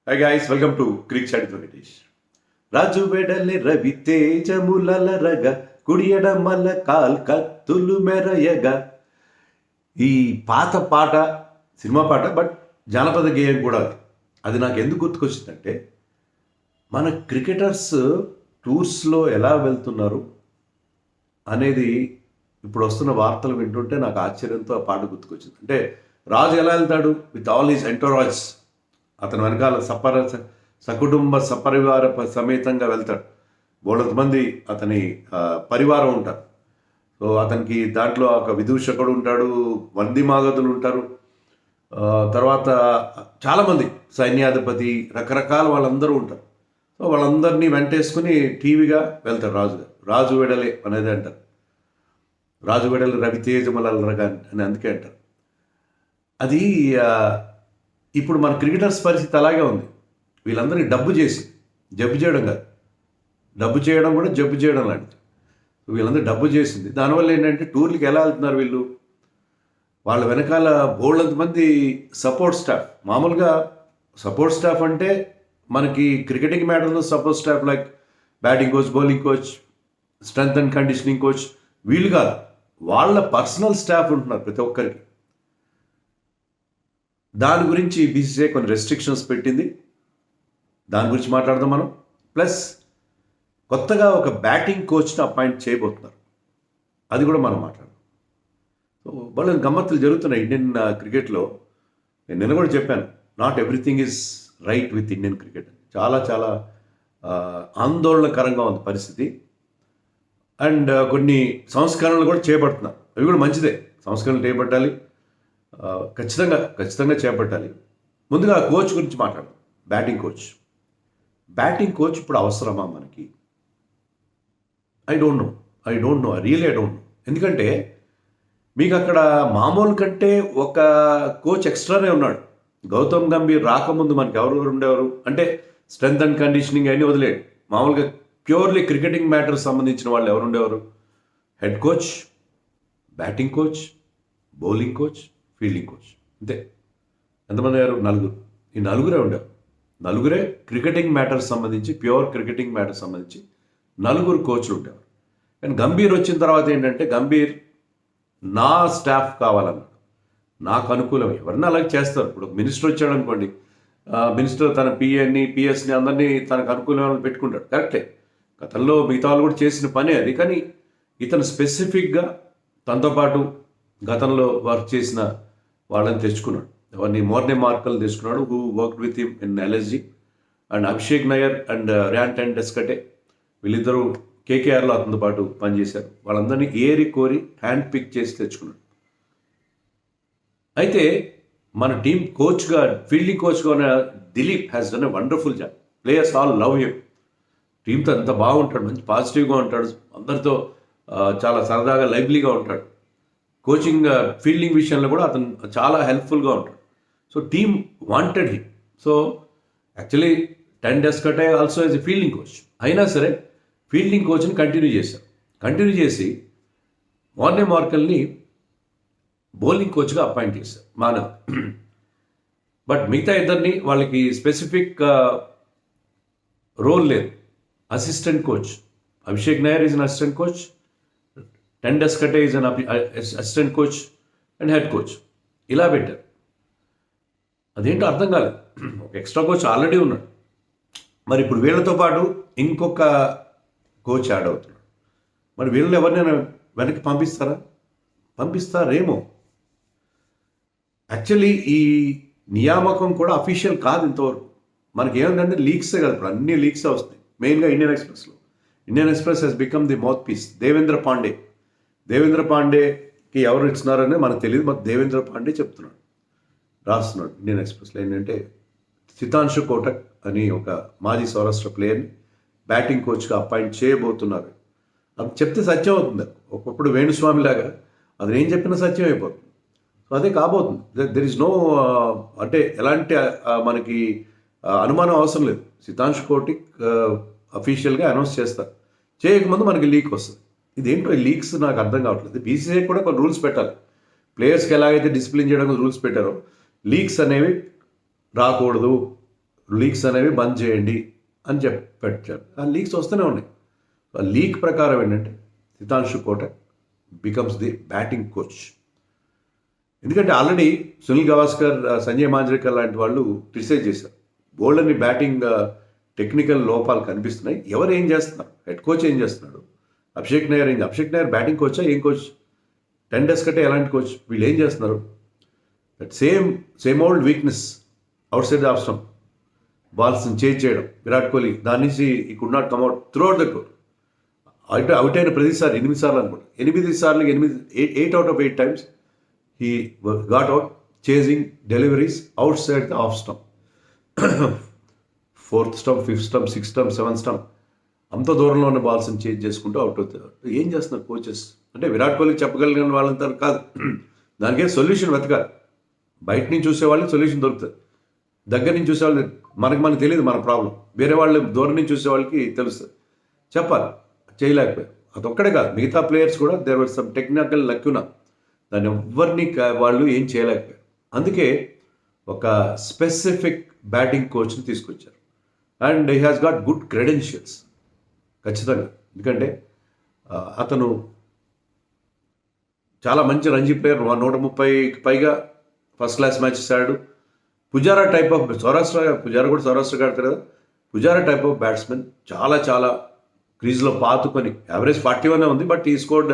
High guys, welcome to cric chat Venkatesh. రాజు వెడలి రవి తేజములరగ కుడియడమల కత్తులు మెరయగా. ఈ పాట సినిమా పాట, బట్ జానపద గేయం కూడా అది నాకు ఎందుకు గుర్తుకొచ్చిందంటే, మన క్రికెటర్స్ టూర్స్లో ఎలా వెళ్తున్నారు అనేది ఇప్పుడు వస్తున్న వార్తలు వింటుంటే నాకు ఆశ్చర్యంతో ఆ పాట గుర్తుకొచ్చింది. అంటే రాజు ఎలా వెళ్తాడు విత్ ఆల్ హిస్ ఎంటోరాజ్, అతని వెనకాల సకుటుంబ సపరివార సమేతంగా వెళ్తాడు. బోళ్ళంత మంది అతని పరివారం ఉంటారు. సో అతనికి దాంట్లో ఒక విదూషకుడు ఉంటాడు, వందిమాగతులు ఉంటారు, తర్వాత చాలామంది సైన్యాధిపతి, రకరకాల వాళ్ళందరూ ఉంటారు. సో వాళ్ళందరినీ వెంటేసుకుని టీవీగా వెళ్తాడు రాజుగారు. రాజు వెడలే అనేది అంటారు, రాజు వెడలి రవితేజములరగా అని అందుకే అంటారు. అది ఇప్పుడు మన క్రికెటర్స్ పరిస్థితి అలాగే ఉంది. వీళ్ళందరినీ డబ్బు చేసి, జబ్బు చేయడం కాదు, డబ్బు చేయడం కూడా జబ్బు చేయడం లాంటిది. వీళ్ళందరూ డబ్బు చేసింది. దానివల్ల ఏంటంటే టూర్లకి ఎలా వెళ్తున్నారు వీళ్ళు, వాళ్ళ వెనకాల బోల్డంత మంది సపోర్ట్ స్టాఫ్. మామూలుగా సపోర్ట్ స్టాఫ్ అంటే మనకి క్రికెటింగ్ మ్యాటర్లో support staff like batting coach, bowling coach, strength and conditioning coach, వీళ్ళు కాదు, వాళ్ళ పర్సనల్ స్టాఫ్ ఉంటున్నారు ప్రతి ఒక్కరికి. దాని గురించి బీసీసీఐ కొన్ని రెస్ట్రిక్షన్స్ పెట్టింది, దాని గురించి మాట్లాడదాం మనం. ప్లస్ కొత్తగా ఒక బ్యాటింగ్ కోచ్ని అపాయింట్ చేయబోతున్నారు, అది కూడా మనం మాట్లాడదాం. సో వాళ్ళ గమ్మత్తులు జరుగుతున్నాయి ఇండియన్ క్రికెట్లో. నేను నిన్న కూడా చెప్పాను, not everything is right with Indian cricket. చాలా చాలా ఆందోళనకరంగా ఉంది పరిస్థితి. అండ్ కొన్ని సంస్కరణలు కూడా చేపడుతున్నారు, అవి కూడా మంచిదే. సంస్కరణలు చేపట్టాలి, ఖచ్చితంగా చేపట్టాలి. ముందుగా కోచ్ గురించి మాట్లాడదాం. బ్యాటింగ్ కోచ్ ఇప్పుడు అవసరమా మనకి? I don't know, I don't know. ఎందుకంటే మీకు అక్కడ మామూలు కంటే ఒక కోచ్ ఎక్స్ట్రానే ఉన్నాడు. గౌతమ్ గంభీర్ రాకముందు మనకి ఎవరు ఉండేవారు అంటే స్ట్రెంత్ అండ్ కండిషనింగ్ అని వదిలేడు. మామూలుగా ప్యూర్లీ క్రికెటింగ్ మ్యాటర్స్ సంబంధించిన వాళ్ళు ఎవరు ఉండేవారు? Head coach, batting coach, bowling coach, fielding coach, అంతే. ఎంతమంది అయ్యారు? 4. ఈ నలుగురే ఉండేవారు. నలుగురే క్రికెటింగ్ మ్యాటర్స్ సంబంధించి, ప్యూర్ క్రికెటింగ్ మ్యాటర్స్ సంబంధించి 4 కోచ్లు ఉండేవారు. కానీ గంభీర్ వచ్చిన తర్వాత ఏంటంటే, గంభీర్ నా స్టాఫ్ కావాలన్నాడు, నాకు అనుకూలం. ఎవరిని అలాగే చేస్తారు. ఇప్పుడు మినిస్టర్ వచ్చాడు అనుకోండి, మినిస్టర్ తన పిఎస్ని అందరినీ తనకు అనుకూలంగా పెట్టుకుంటాడు, కరెక్టే. గతంలో మిగతా వాళ్ళు కూడా చేసిన పనే అది. కానీ ఇతను స్పెసిఫిక్గా తనతో పాటు గతంలో వర్క్ చేసిన వాళ్ళని తెచ్చుకున్నాడు. అవన్నీ మోర్నే మార్కల్ తెచ్చుకున్నాడు, who worked with him in LSG. And Abhishek Nayar and Ryan and Doeschate, వీళ్ళిద్దరూ కేకేఆర్లో అతనితో పాటు పనిచేశారు. వాళ్ళందరినీ ఏరి కోరి హ్యాండ్ పిక్ చేసి తెచ్చుకున్నాడు. అయితే మన టీం కోచ్గా, ఫీల్డింగ్ కోచ్గా ఉన్న Dilip has done a wonderful job. Players all love him. టీంతో అంత బాగుంటాడు, మంచి పాజిటివ్గా ఉంటాడు, అందరితో చాలా సరదాగా లైవ్లీగా ఉంటాడు. కోచింగ్, ఫీల్డింగ్ విషయంలో కూడా అతను చాలా హెల్ప్ఫుల్గా ఉంటాడు. So team wanted him. So actually ten Doeschate also as a fielding coach. అయినా సరే ఫీల్డింగ్ కోచ్ని కంటిన్యూ చేసి మోర్నే మార్కల్ని బౌలింగ్ కోచ్గా అపాయింట్ చేశారు మానవ్. బట్ మిగతా ఇద్దరిని వాళ్ళకి స్పెసిఫిక్ రోల్ లేదు. Assistant coach Abhishek Nayar is an assistant coach, ten Doeschate is an assistant coach and head coach, ఇలా పెట్టారు. అదేంటో అర్థం కాలేదు. ఒక ఎక్స్ట్రా కోచ్ ఆల్రెడీ ఉన్నాడు, మరి ఇప్పుడు వీళ్ళతో పాటు ఇంకొక కోచ్ యాడ్ అవుతున్నాడు. మరి వీళ్ళు ఎవరినైనా వెనక్కి పంపిస్తారేమో. యాక్చువల్లీ ఈ నియామకం కూడా అఫీషియల్ కాదు ఇంతవరకు. మనకి ఏముందంటే లీక్సే కదా, ఇప్పుడు అన్ని లీక్సే వస్తాయి. మెయిన్గా Indian Express has become the mouth పీస్. దేవేంద్ర పాండేకి ఎవరు ఇచ్చినారనే మనకు తెలియదు, మాకు దేవేంద్ర పాండే చెప్తున్నాడు, రాస్తున్నాడు ఇండియన్ ఎక్స్ప్రెస్లో. ఏంటంటే సితాంశు కోటక్ అని ఒక మాజీ సౌరాష్ట్ర ప్లేయర్ని బ్యాటింగ్ కోచ్గా అపాయింట్ చేయబోతున్నారు. అది చెప్తే సత్యం అవుతుంది. ఒకప్పుడు వేణుస్వామి లాగా అది ఏం చెప్పినా సత్యం అయిపోతుంది. సో అదే కాబోతుంది. దెర్ ఇస్ నో అంటే ఎలాంటి మనకి అనుమానం అవసరం లేదు. సితాంశు కోటిక్ అఫీషియల్గా అనౌన్స్ చేస్తారు, చేయకముందు మనకి లీక్ వస్తుంది. ఇదేంటో ఈ లీక్స్ నాకు అర్థం కావట్లేదు. బీసీసీఐ కూడా కొన్ని రూల్స్ పెట్టాలి. ప్లేయర్స్కి ఎలాగైతే డిసిప్లిన్ చేయడానికి రూల్స్ పెట్టారో, లీక్స్ అనేవి రాకూడదు, లీక్స్ అనేవి బంద్ చేయండి అని పెట్టారు. ఆ లీక్స్ వస్తూనే ఉన్నాయి. ఆ లీక్ ప్రకారం ఏంటంటే Hitanshu Kotak becomes the batting coach. ఎందుకంటే ఆల్రెడీ సునీల్ గవాస్కర్, సంజయ్ మాంజ్రేకర్ లాంటి వాళ్ళు క్రిటిసైజ్ చేశారు. బోల్డర్ని బ్యాటింగ్ టెక్నికల్ లోపాలు కనిపిస్తున్నాయి. ఎవరు ఏం చేస్తున్నారు? హెడ్ కోచ్ ఏం చేస్తున్నాడు? అభిషేక్ నయ్యర్ బ్యాటింగ్ కోచా? ఏం కోచ్? 10 డేస్ కంటే ఎలాంటి కోచ్? వీళ్ళు ఏం చేస్తున్నారు? That same old weakness outside off stump బాల్స్ని చేజ్ చేయడం. విరాట్ కోహ్లీ దాని నుంచి he could not come out throughout the tour. Out అయిన ప్రతిసారి 8 సార్లు అనుకుంటా, 8 సార్లు 8 out of 8 times he got out chasing deliveries outside the off stump. 4th stump, 5th stump, 6th stump, 7th stump అంత దూరంలో ఉన్న బాల్స్ని చేంజ్ చేసుకుంటూ అవుట్ అవుతారు. ఏం చేస్తున్నారు కోచెస్? అంటే విరాట్ కోహ్లీకి చెప్పగలిగిన వాళ్ళంతా కాదు. దానికే సొల్యూషన్ వెతకాలి. బయట నుంచి చూసేవాళ్ళకి సొల్యూషన్ దొరుకుతుంది. దగ్గర నుంచి చూసేవాళ్ళు మనకు తెలియదు మన ప్రాబ్లం. వేరే వాళ్ళు దూరం నుంచి చూసే వాళ్ళకి తెలుస్తుంది. చెప్పాలి, చేయలేకపోయారు. అదొక్కడే కాదు, మిగతా ప్లేయర్స్ కూడా దేర్ వర్ సమ్ టెక్నికల్ లక్యూనా. దాన్ని ఎవరిని వాళ్ళు ఏం చేయలేకపోయారు. అందుకే ఒక స్పెసిఫిక్ బ్యాటింగ్ కోచ్ని తీసుకొచ్చారు. And he has got good credentials ఖచ్చితంగా. ఎందుకంటే అతను చాలా మంచి రంజీ ప్లేయర్. 130కి పైగా ఫస్ట్ క్లాస్ మ్యాచెస్ ఆడాడు. పుజారా టైప్ ఆఫ్ పుజారా కూడా సౌరాష్ట్రకి ఆడతారు కదా. Pujara type of batsmen. చాలా క్రీజ్లో పాతుకొని యావరేజ్ 41 ఉంది. బట్ ఈ స్కోర్డ్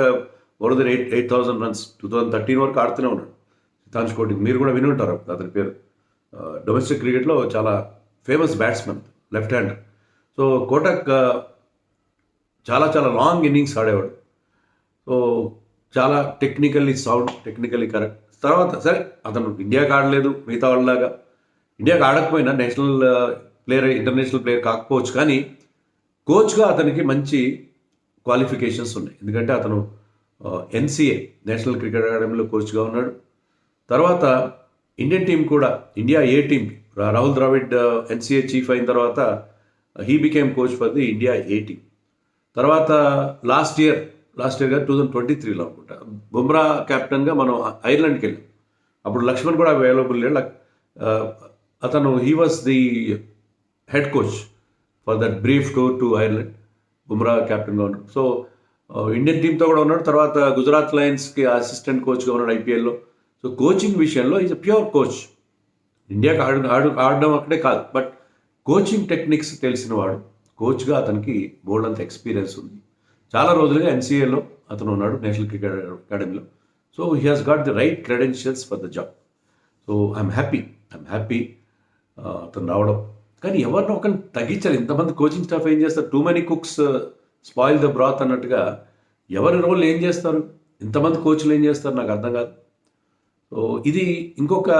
మోర్ దెన్ 8,000 runs. 2013 వరకు ఆడుతూనే ఉన్నాడు హితాంశు కోటక్. మీరు కూడా విని ఉంటారు అతని పేరు. డొమెస్టిక్ క్రికెట్లో చాలా famous batsmen, left hander. So Kotak చాలా లాంగ్ ఇన్నింగ్స్ ఆడేవాడు. సో చాలా టెక్నికల్లీ సౌండ్, టెక్నికల్లీ కరెక్ట్. తర్వాత సరే అతను ఇండియాకి ఆడలేదు మిగతా వాళ్ళలాగా. ఇండియాకి ఆడకపోయినా నేషనల్ ప్లేయర్, ఇంటర్నేషనల్ ప్లేయర్ కాకపోవచ్చు, కానీ కోచ్గా అతనికి మంచి క్వాలిఫికేషన్స్ ఉన్నాయి. ఎందుకంటే అతను NCA నేషనల్ క్రికెట్ అకాడమీలో కోచ్గా ఉన్నాడు. తర్వాత ఇండియన్ టీం కూడా, ఇండియా ఏ టీంకి రాహుల్ ద్రావిడ్ NCA చీఫ్ అయిన తర్వాత he became coach for the India A team. తర్వాత లాస్ట్ ఇయర్ 2023లో అనుకుంటా బుమ్రా కెప్టెన్గా మనం ఐర్లాండ్కి వెళ్ళాం. అప్పుడు లక్ష్మణ్ కూడా అవైలబుల్ లేడు. అతను he was the head coach for that brief tour to Ireland. Bumrah కెప్టెన్గా ఉన్నాడు. సో ఇండియన్ టీంతో కూడా ఉన్నాడు. తర్వాత గుజరాత్ లయన్స్కి అసిస్టెంట్ కోచ్గా ఉన్నాడు IPLలో. సో కోచింగ్ విషయంలో ఈజ్ అ ప్యూర్ కోచ్. ఇండియాకి ఆడడం అక్కడే కాదు, బట్ కోచింగ్ టెక్నిక్స్ తెలిసినవాడు. కోచ్గా అతనికి బోల్డ్ అంత ఎక్స్పీరియన్స్ ఉంది. చాలా రోజులుగా NCAలో అతను ఉన్నాడు, నేషనల్ క్రికెట్ అకాడమీలో. So he has got the right credentials for the job. So I'm happy అతను రావడం. కానీ ఎవరినో ఒకరిని తగ్గించాలి. ఇంతమంది కోచింగ్ స్టాఫ్ ఏం చేస్తారు? Too many cooks spoil the బ్రాత్ అన్నట్టుగా ఎవరి రోల్ ఏం చేస్తారు? ఇంతమంది కోచ్లు ఏం చేస్తారు? నాకు అర్థం కాదు. సో ఇది ఇంకొక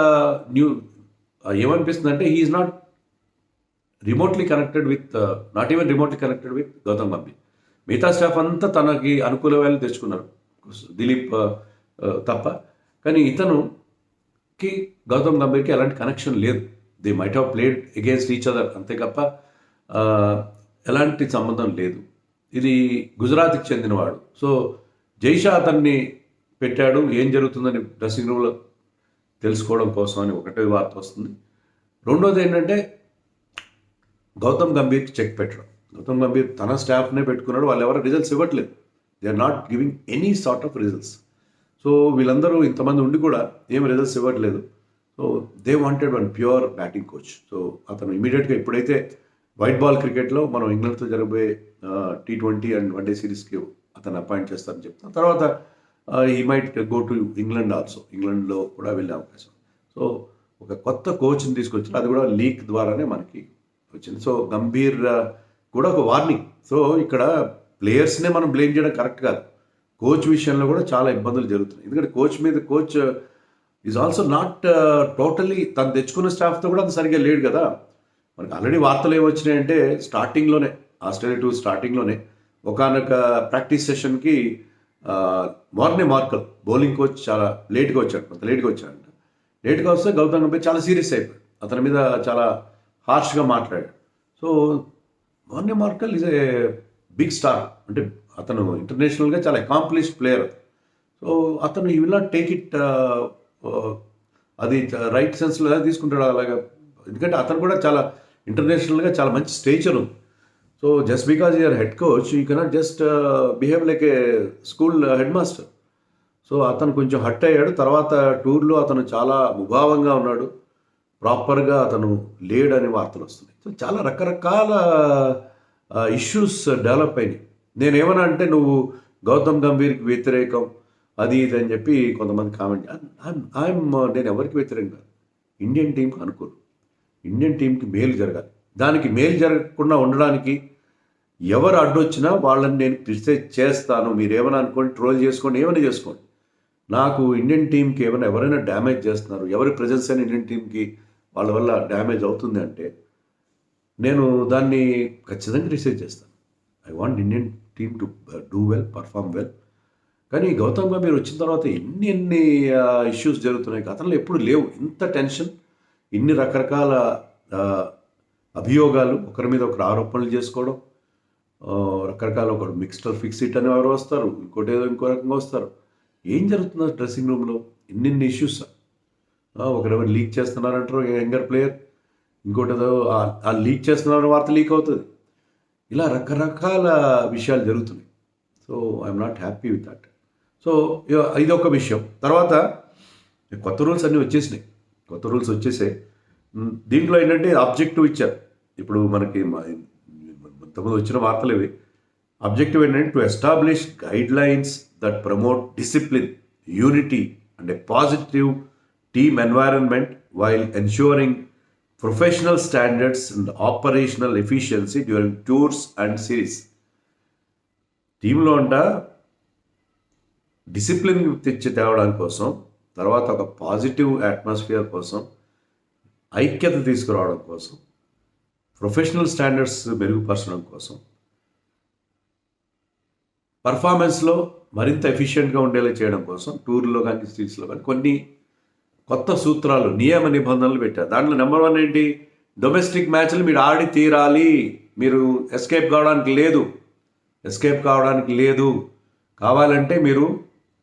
ఏమనిపిస్తుంది అంటే he is not remotely connected with Gautam Gambhir. మిగతా స్టాఫ్ అంతా తనకి అనుకూలమైన తెచ్చుకున్నారు, దిలీప్ తప్ప. కానీ ఇతనుకి గౌతమ్ గంభీర్కి ఎలాంటి కనెక్షన్ లేదు. They might have played against each other అంతే తప్ప ఎలాంటి సంబంధం లేదు. ఇది గుజరాత్కి చెందినవాడు. సో జైషా అతన్ని పెట్టాడు. ఏం జరుగుతుందని డ్రెస్సింగ్ రూమ్లో తెలుసుకోవడం కోసం అని ఒకటే వార్త వస్తుంది. రెండోది ఏంటంటే గౌతమ్ గంభీర్కి చెక్ పెట్టడం. గౌతమ్ గంభీర్ తన స్టాఫ్నే పెట్టుకున్నాడు. వాళ్ళు ఎవరు రిజల్ట్స్ ఇవ్వట్లేదు. They are not giving any sort of results. So వీళ్ళందరూ ఇంతమంది ఉండి కూడా ఏం రిజల్ట్స్ ఇవ్వట్లేదు. So they wanted one pure batting coach. So అతను ఇమీడియట్గా ఎప్పుడైతే వైట్ బాల్ క్రికెట్లో మనం ఇంగ్లాండ్తో జరగబోయే T20 అండ్ వన్డే సిరీస్కి అతను అపాయింట్ చేస్తారని చెప్తాను. తర్వాత he might go to England also. ఇంగ్లాండ్లో కూడా వెళ్ళే అవకాశం. సో ఒక కొత్త కోచ్ని తీసుకొచ్చారు. అది కూడా లీక్ ద్వారానే మనకి వచ్చింది. సో గంభీర్ కూడా ఒక వార్నింగ్. సో ఇక్కడ ప్లేయర్స్నే మనం బ్లేమ్ చేయడం కరెక్ట్ కాదు. కోచ్ విషయంలో కూడా చాలా ఇబ్బందులు జరుగుతున్నాయి. ఎందుకంటే coach is also not totally తను తెచ్చుకున్న స్టాఫ్తో కూడా అంత సరిగ్గా లేడు కదా. మనకి ఆల్రెడీ వార్తలు ఏమొచ్చినాయంటే స్టార్టింగ్లోనే ఆస్ట్రేలియా టూర్ స్టార్టింగ్లోనే ఒకనొక ప్రాక్టీస్ సెషన్కి మార్కల్ బౌలింగ్ కోచ్ చాలా లేట్గా వచ్చాడు. కొంత లేట్గా వచ్చాడంట. లేట్గా వస్తే గౌతమ్ గంభీర్ చాలా సీరియస్ అయిపోయాడు. అతని మీద చాలా హార్ష్గా మాట్లాడాడు. So Morkel is a big star. అంటే అతను ఇంటర్నేషనల్గా చాలా అకాంప్లిష్డ్ ప్లేయర్. సో అతను he will not take it అది రైట్ సెన్స్లో తీసుకుంటాడు అలాగా. ఎందుకంటే అతను కూడా చాలా ఇంటర్నేషనల్గా చాలా మంచి స్టేచర్ ఉంది. So just because you're head coach you cannot just behave like a school head master. So అతను కొంచెం హట్ అయ్యాడు. తర్వాత టూర్లో అతను చాలా ముభావంగా ఉన్నాడు, ప్రాపర్గా అతను లేడని వార్తలు వస్తున్నాయి. సో చాలా రకరకాల ఇష్యూస్ డెవలప్ అయినాయి. నేనేమన్నా అంటే నువ్వు గౌతమ్ గంభీర్కి వ్యతిరేకం అది ఇది అని చెప్పి కొంతమంది కామెంట్. నేను ఎవరికి వ్యతిరేకం కాదు. ఇండియన్ టీంకి అనుకోను. ఇండియన్ టీంకి మేలు జరగాలి. దానికి మేలు జరగకుండా ఉండడానికి ఎవరు అడ్డొచ్చినా వాళ్ళని నేను క్రిటిసైజ్ చేస్తాను. మీరు ఏమైనా అనుకోండి, ట్రోల్ చేసుకోండి, ఏమైనా చేసుకోండి. నాకు ఇండియన్ టీంకి ఎవరైనా డ్యామేజ్ చేస్తున్నారు, ఎవరి ప్రెజెన్స్ అయినా ఇండియన్ టీంకి వాళ్ళ వల్ల డ్యామేజ్ అవుతుంది అంటే నేను దాన్ని ఖచ్చితంగా క్రిటిసైజ్ చేస్తాను. I want Indian team to do well, perform well. కానీ గౌతమ్ గంభీర్ వచ్చిన తర్వాత ఎన్ని ఇష్యూస్ జరుగుతున్నాయి. గతంలో ఎప్పుడు లేవు ఇంత టెన్షన్, ఇన్ని రకరకాల అభియోగాలు, ఒకరి మీద ఒకరు ఆరోపణలు చేసుకోవడం, రకరకాల ఒకరు మిక్స్టర్ ఫిక్సిట్ అని ఎవరు వస్తారు, ఇంకోటి ఏదో ఇంకో రకంగా వస్తారు. ఏం జరుగుతుందో డ్రెస్సింగ్ రూమ్లో ఇన్ని ఇష్యూస్. ఒకరెవరు లీక్ చేస్తున్నారంటారు, యంగర్ ప్లేయర్, ఇంకోటి ఏదో ఆ లీక్ చేస్తున్నారని వార్త లీక్ అవుతుంది. ఇలా రకరకాల విషయాలు జరుగుతున్నాయి. So I'm not happy with that. So ఇది ఒక విషయం. తర్వాత కొత్త రూల్స్ అన్నీ వచ్చేసినాయి. కొత్త రూల్స్ వచ్చేసాయి. దీంట్లో ఏంటంటే ఆబ్జెక్టివ్ ఇచ్చారు. ఇప్పుడు మనకి ఇంతకుముందు వచ్చిన వార్తలు ఇవి. ఆబ్జెక్టివ్ ఏంటంటే to establish guide lines that promote discipline, unity and A positive team environment while ensuring professional standards and operational efficiency during tours and series. టీంలో అంట డిసిప్లిన్ తెచ్చి తేవడానికి కోసం, తర్వాత ఒక పాజిటివ్ అట్మాస్ఫియర్ కోసం, ఐక్యత తీసుకురావడం కోసం, ప్రొఫెషనల్ స్టాండర్డ్స్ మెరుగుపరచడం కోసం, పర్ఫార్మెన్స్లో మరింత ఎఫిషియెంట్గా ఉండేలా చేయడం కోసం టూర్లో కానీ సిరీస్లో కానీ కొన్ని కొత్త సూత్రాలు, నియమ నిబంధనలు పెట్టారు. దాంట్లో నెంబర్ 1 ఏంటి, డొమెస్టిక్ మ్యాచ్లు మీరు ఆడి తీరాలి. మీరు ఎస్కేప్ కావడానికి లేదు. కావాలంటే మీరు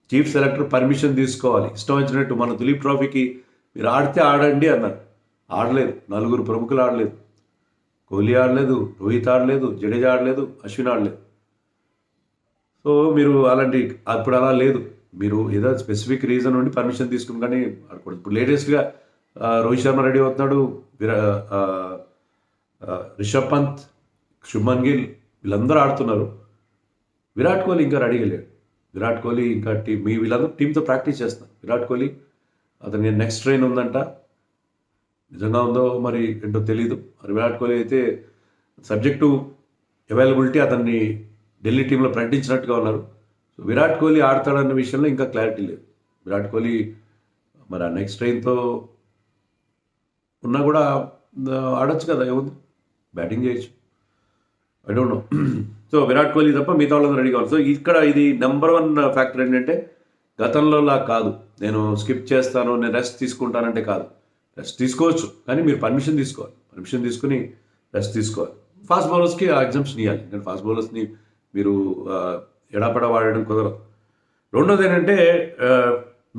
చీఫ్ సెలెక్టర్ పర్మిషన్ తీసుకోవాలి. ఇష్టం వచ్చినట్టు మన దులీప్ ట్రోఫీకి మీరు ఆడితే ఆడండి అన్నారు. ఆడలేదు. 4 ప్రముఖులు ఆడలేదు. కోహ్లీ ఆడలేదు, రోహిత్ ఆడలేదు, జడేజా ఆడలేదు, అశ్విన్ ఆడలేదు. సో మీరు అప్పుడు అలా లేదు. మీరు ఏదో స్పెసిఫిక్ రీజన్ ఉండి పర్మిషన్ తీసుకుని కానీ ఆడకూడదు. ఇప్పుడు లేటెస్ట్గా రోహిత్ శర్మ రెడీ అవుతున్నాడు, రిషబ్ పంత్, శుభ్మన్ గిల్ వీళ్ళందరూ ఆడుతున్నారు. విరాట్ కోహ్లీ ఇంకా రెడీగా లేడు. విరాట్ కోహ్లీ ఇంకా వీళ్ళందరూ టీంతో ప్రాక్టీస్ చేస్తున్నారు. విరాట్ కోహ్లీ అతనికి నెక్స్ట్ ట్రైన్ ఉందంట. నిజంగా ఉందో మరి ఏంటో తెలీదు. మరి విరాట్ కోహ్లీ అయితే సబ్జెక్టు అవైలబిలిటీ అతన్ని ఢిల్లీ టీంలో ప్రకటించినట్టుగా ఉన్నారు. సో విరాట్ కోహ్లీ ఆడతాడన్న విషయంలో ఇంకా క్లారిటీ లేదు. విరాట్ కోహ్లీ మరి ఆ నెక్స్ట్ ట్రైన్తో ఉన్నా కూడా ఆడొచ్చు కదా, ఏముంది, బ్యాటింగ్ చేయొచ్చు. I don't know. So Virat Kohli తప్ప మిగతా వాళ్ళందరూ రెడీగా ఉన్నారు. సో ఇక్కడ ఇది నెంబర్ 1 ఫ్యాక్టర్ ఏంటంటే గతంలోలా కాదు, నేను స్కిప్ చేస్తాను, నేను రెస్ట్ తీసుకుంటానంటే కాదు. రెస్ట్ తీసుకోవచ్చు, కానీ మీరు పర్మిషన్ తీసుకోవాలి. పర్మిషన్ తీసుకుని రెస్ట్ తీసుకోవాలి. ఫాస్ట్ బౌలర్స్కి ఆ ఎగ్జామ్షన్ ఇవ్వాలి. ఎందుకంటే ఫాస్ట్ బౌలర్స్ని మీరు ఎడాపడా వాడడం కుదరదు. రెండోది ఏంటంటే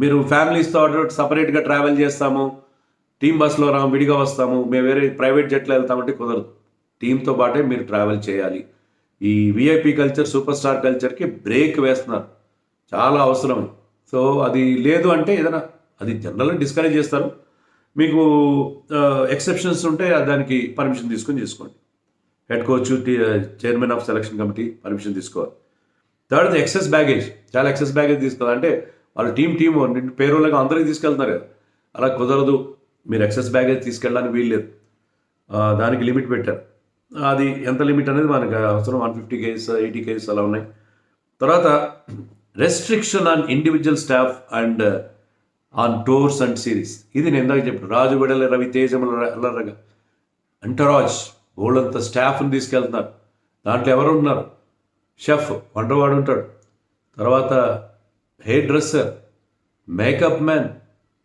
మీరు ఫ్యామిలీస్తో సపరేట్గా ట్రావెల్ చేస్తాము, టీం బస్లో విడిగా వస్తాము, మేము వేరే ప్రైవేట్ జట్లో వెళ్తామంటే కుదరదు. టీంతో పాటే మీరు ట్రావెల్ చేయాలి. ఈ విఐపి కల్చర్, సూపర్ స్టార్ కల్చర్కి బ్రేక్ వేస్తున్నారు, చాలా అవసరం. సో అది లేదు అంటే ఏదైనా అది జనరల్గా డిస్కరేజ్ చేస్తారు. మీకు ఎక్సెప్షన్స్ ఉంటే దానికి పర్మిషన్ తీసుకొని చేసుకోండి. Head coach, chairman of selection committee permission తీసుకోవాలి. థర్డ్ ఎక్సెస్ బ్యాగేజ్, చాలా ఎక్సెస్ బ్యాగేజ్ తీసుకోవాలి. అంటే వాళ్ళు టీం పేరులాగా అందరికీ తీసుకెళ్తున్నారు కదా, అలా కుదరదు. మీరు ఎక్సెస్ బ్యాగేజ్ తీసుకెళ్ళడానికి వీల్లేదు. దానికి లిమిట్ పెట్టారు. అది ఎంత లిమిట్ అనేది మనకు అవసరం. 150 kgs, 80 kgs అలా ఉన్నాయి. తర్వాత restriction on individual staff and on tours and series. ఇది నేను ఇందాక చెప్పాను. రాజు వెడల రవి తేజములరగా అంటరాజ్ బోళ్ళంత స్టాఫ్ని తీసుకెళ్తున్నారు. దాంట్లో ఎవరు ఉన్నారు, షెఫ్ వంటవాడు ఉంటాడు, తర్వాత hair dresser, makeup man,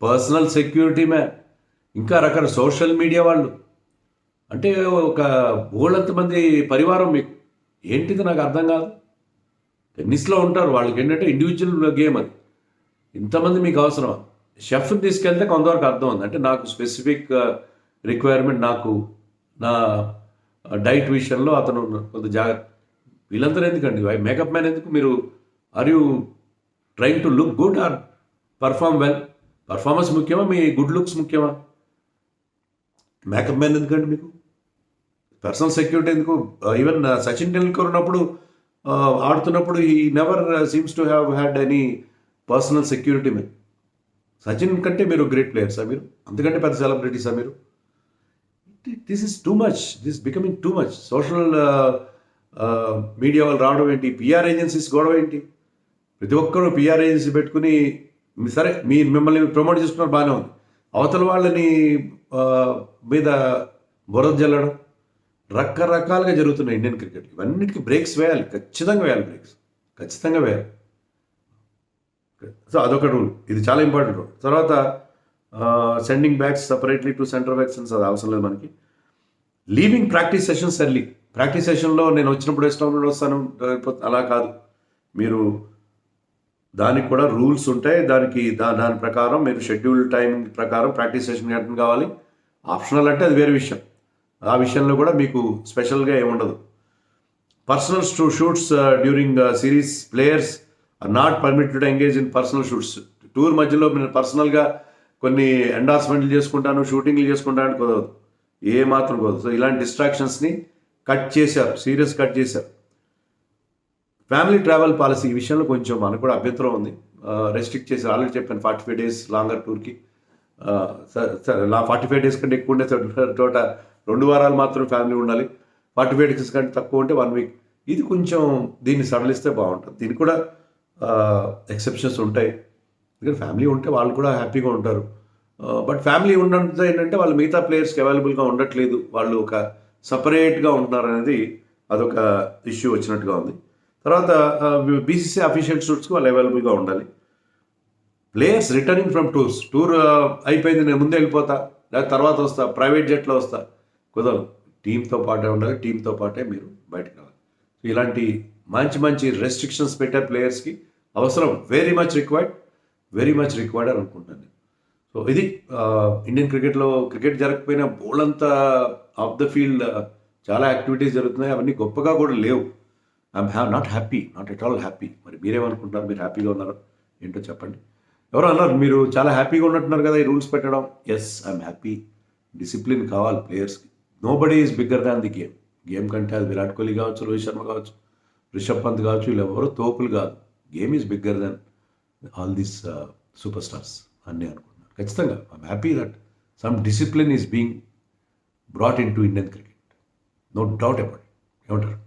personal security man, ఇంకా రకరకాల సోషల్ మీడియా వాళ్ళు. అంటే ఒక బోళ్ళంత మంది పరివారం మీకు. ఏంటిది నాకు అర్థం కాదు. టెన్నిస్లో ఉంటారు, వాళ్ళకి ఏంటంటే ఇండివిజువల్ గేమ్ అది. ఇంతమంది మీకు అవసరమా? షెఫ్ని తీసుకెళ్తే కొంతవరకు అర్థం ఉంది. అంటే నాకు స్పెసిఫిక్ రిక్వైర్మెంట్, నాకు నా డైట్ విషయంలో అతను కొంత జాగ్రత్త. వీళ్ళందరూ ఎందుకండి, మేకప్ మ్యాన్ ఎందుకు? మీరు are you trying to look good or perform well? Performance ముఖ్యమా, మీ గుడ్ లుక్స్ ముఖ్యమా? మేకప్ మ్యాన్ ఎందుకండి మీకు? పర్సనల్ సెక్యూరిటీ ఎందుకు? ఈవెన్ సచిన్ టెండూల్కర్ ఉన్నప్పుడు ఆడుతున్నప్పుడు he never seems to have had any personal security man. Sachin కంటే మీరు గ్రేట్ ప్లేయర్సా మీరు? అంతకంటే పెద్ద సెలబ్రిటీసా మీరు? This is too much, this becoming too much. Social media వాళ్ళు రావడం ఏంటి, పిఆర్ ఏజెన్సీస్ గొడవ ఏంటి? ప్రతి ఒక్కరూ పిఆర్ ఏజెన్సీ పెట్టుకుని సరే మిమ్మల్ని ప్రమోట్ చేసుకున్నారు, బాగానే ఉంది. అవతల వాళ్ళని మీద బురద జల్లడం రకరకాలుగా జరుగుతున్నాయి ఇండియన్ క్రికెట్. ఇవన్నిటికీ బ్రేక్స్ వేయాలి, ఖచ్చితంగా వేయాలి, బ్రేక్స్ ఖచ్చితంగా వేయాలి. సో అదొక రూల్, ఇది చాలా ఇంపార్టెంట్ రూల్. తర్వాత sending backs separately to centre backs అది అవసరం లేదు మనకి. Leaving practice sessions early. Practice సెషన్లో నేను వచ్చినప్పుడు వస్తాను అలా కాదు. మీరు దానికి కూడా రూల్స్ ఉంటాయి. దాని ప్రకారం మీరు షెడ్యూల్ టైం ప్రకారం ప్రాక్టీస్ సెషన్ అటెండ్ కావాలి. ఆప్షనల్ అంటే అది వేరే విషయం. ఆ విషయంలో కూడా మీకు స్పెషల్గా ఏముండదు. Personal shoots during series players are not permitted engage in personal shoots. Tour మధ్యలో మీరు పర్సనల్గా కొన్ని ఎండార్స్మెంట్లు చేసుకుంటాను, షూటింగ్లు చేసుకుంటాను కుదరదు, ఏ మాత్రం కుదరదు. సో ఇలాంటి డిస్ట్రాక్షన్స్ని కట్ చేశారు, సీరియస్ కట్ చేశారు. ఫ్యామిలీ ట్రావెల్ పాలసీ ఈ విషయంలో కొంచెం మనకు కూడా అభ్యంతరం ఉంది. రెస్ట్రిక్ట్ చేశారు. ఆల్రెడీ చెప్పాను 45 days లాంగర్ టూర్కి. సరే 45 days కంటే ఎక్కువ ఉండే చోట 2 వారాలు మాత్రం ఫ్యామిలీ ఉండాలి. 45 days కంటే తక్కువ ఉంటే 1 week. ఇది కొంచెం దీన్ని సడలిస్తే బాగుంటుంది. దీనికి కూడా ఎక్సెప్షన్స్ ఉంటాయి. ఎందుకంటే ఫ్యామిలీ ఉంటే వాళ్ళు కూడా హ్యాపీగా ఉంటారు. బట్ ఫ్యామిలీ ఉన్నంత ఏంటంటే వాళ్ళు మిగతా ప్లేయర్స్కి అవైలబుల్గా ఉండట్లేదు, వాళ్ళు ఒక సపరేట్గా ఉంటున్నారు అనేది అదొక ఇష్యూ వచ్చినట్టుగా ఉంది. తర్వాత బీసీసీ అఫీషియల్ షూట్స్కి వాళ్ళు అవైలబుల్గా ఉండాలి. ప్లేయర్స్ రిటర్నింగ్ ఫ్రమ్ టూర్ అయిపోయింది, నేను ముందే వెళ్ళిపోతా, లేదా తర్వాత వస్తా, ప్రైవేట్ జెట్లో వస్తా, కుదరదు. టీంతో పాటే ఉండాలి, టీంతో పాటే మీరు బయటకు రావాలి. సో ఇలాంటి మంచి రెస్ట్రిక్షన్స్ పెట్టారు ప్లేయర్స్కి. అవసరం, వెరీ మచ్ రిక్వైర్డ్ అని అనుకుంటాను నేను. సో ఇది ఇండియన్ క్రికెట్లో క్రికెట్ జరగకపోయినా బోల్డంతా ఆఫ్ ద ఫీల్డ్ చాలా యాక్టివిటీస్ జరుగుతున్నాయి. అవన్నీ గొప్పగా కూడా లేవు. I'm not happy, not at all happy. మరి మీరేమనుకుంటున్నారు? మీరు హ్యాపీగా ఉన్నారో ఏంటో చెప్పండి. ఎవరో అన్నారు మీరు చాలా హ్యాపీగా ఉన్నట్టున్నారు కదా ఈ రూల్స్ పెట్టడం. Yes, I'm happy. డిసిప్లిన్ కావాలి ప్లేయర్స్కి. Nobody is bigger than the game. Game కంటే అది విరాట్ కోహ్లీ కావచ్చు, రోహిత్ శర్మ కావచ్చు, రిషబ్ పంత్ కావచ్చు, వీళ్ళు ఎవరో తోపులు కాదు. Game is bigger than all these super stars అన్నీ అనుకుంటున్నాను. ఖచ్చితంగా I'm happy that some discipline is being brought in to Indian cricket. No doubt about it. ఏమంటారు?